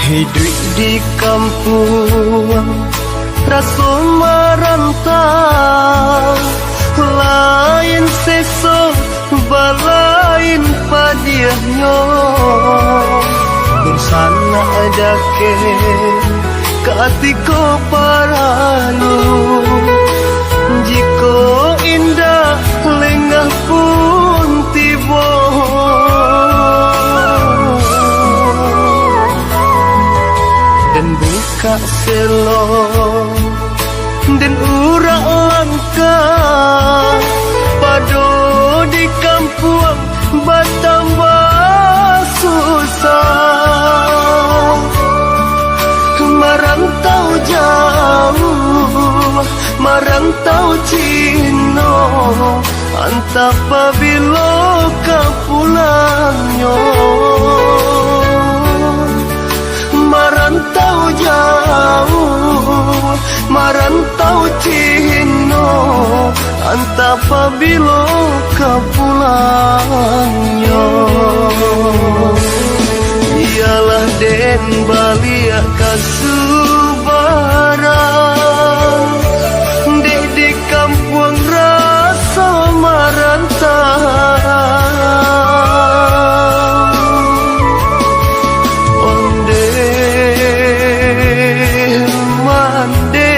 Hidup di kampung rasa merantau, lain sesok balain padiahnya. Bersana dake katiko paralu, jiko indah lengah pun tiba. Dan buka selo dan urak langka, pado di kampung bertambah susah. Merantau jauh, merantau Cino, antap pabilo ka pulangnya. Merantau jauh, merantau Cino, antap pabilo ka pulangnya. Ialah den balia kasubaran, dek di kampung rasa merantau. Onde mande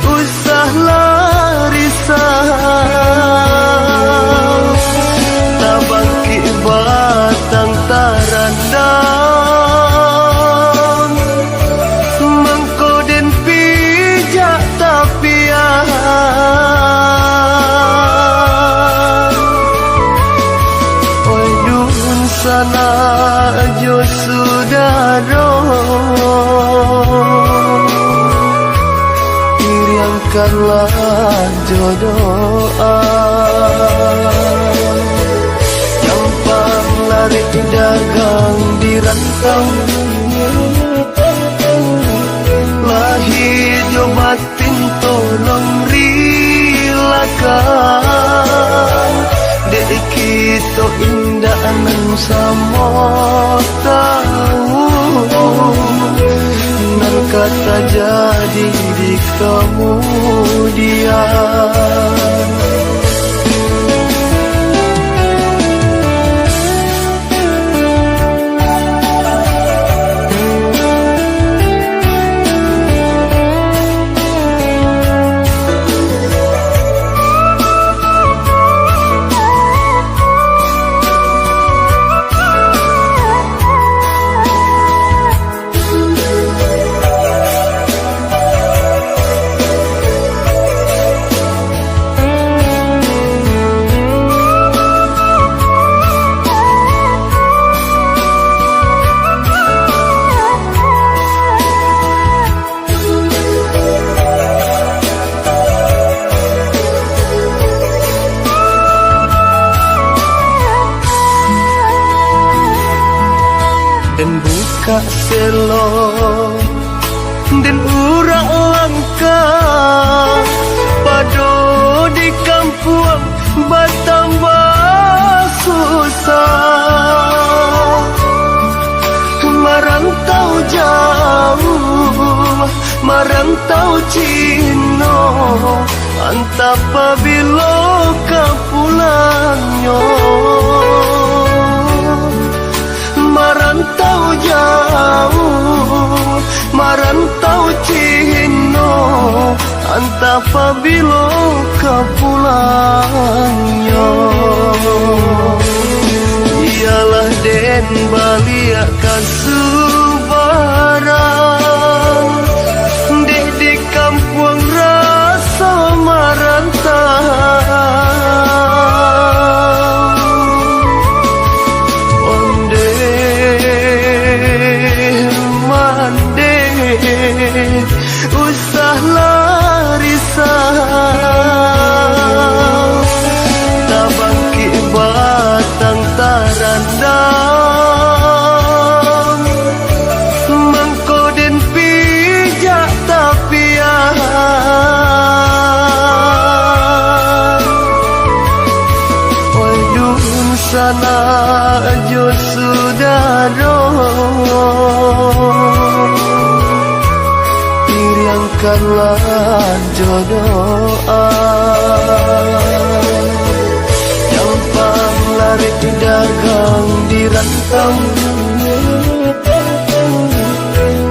usah larisau, tabangki batang tarandang, mengkoden pijak tapian. Oi dun sana jo sudaro, kiriamkanlah jodoh. Gampang lari dagang di rantau, lahir jo batin tolong rilakan. Dek kita indah nang samo tahu, nan kata jadi di kemudian. Dan buka selo dan urak langka, pado di kampung bertambah susah. Merantau jauh, merantau Cino, antap pabilo ka pulangnya. Merantau jauh, merantau Cino, antap pabilo ka pulangnya. Ialah den balia kasubaran, dek di kampung rasa merantau. Usah larisau, tabangki batang tarandang, mengkoden pijak tapian. Oi dun sana jo sudaro, Hilangkanlah jodoh Gampang lari dagang di rantau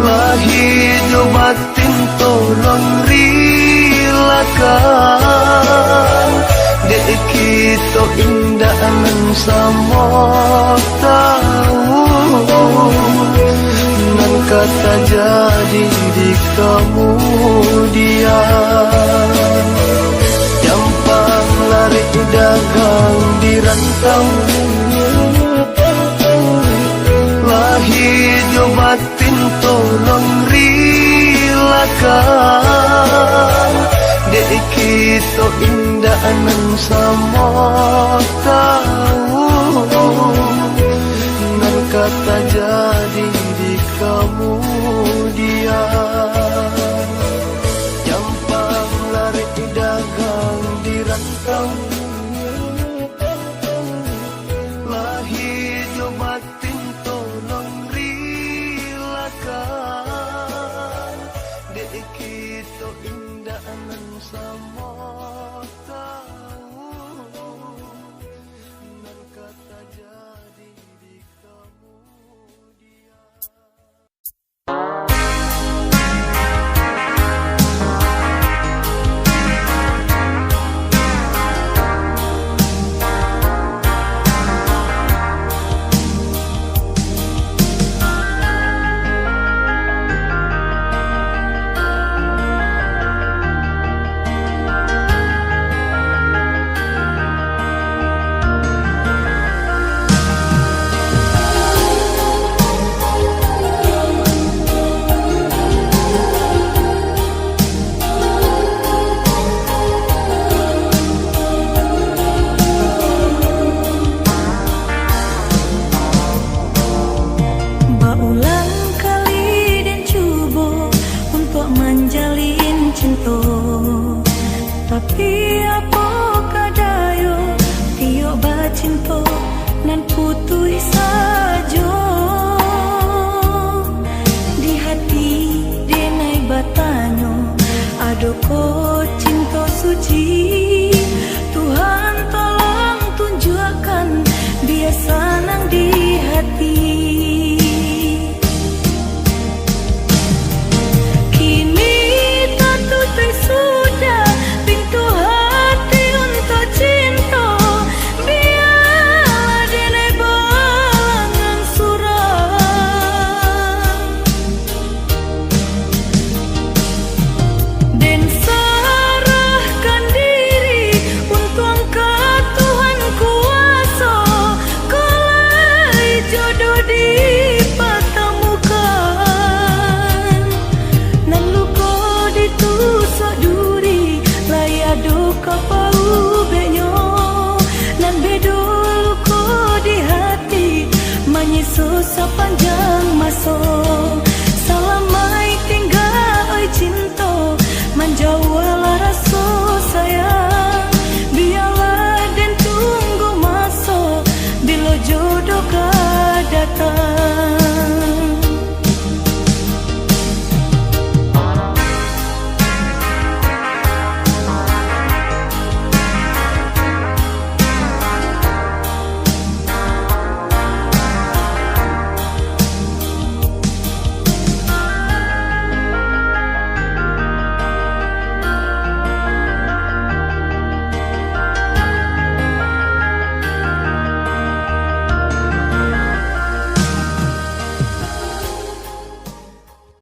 Lah hidup batin tolong rilakan Dek kita indah nan sama tahu Nan kata jadi di kemudian Gampang lari dagang di rantau Lah hidup batin tolong rilakan Dek kita indah nan sama tahu Nan kata jadi di kemudian Gampang lari dagang di rantau Lah hidup batin tolong rilakan Dek kita indah nan sama tahu Nan kata jadi di kemudian Tapi apa kadayo Tio bacinto nan putui sajo Di hati denai batanyo Adoko cinta suci Tuhan tolong tunjukkan Biasa nang di hati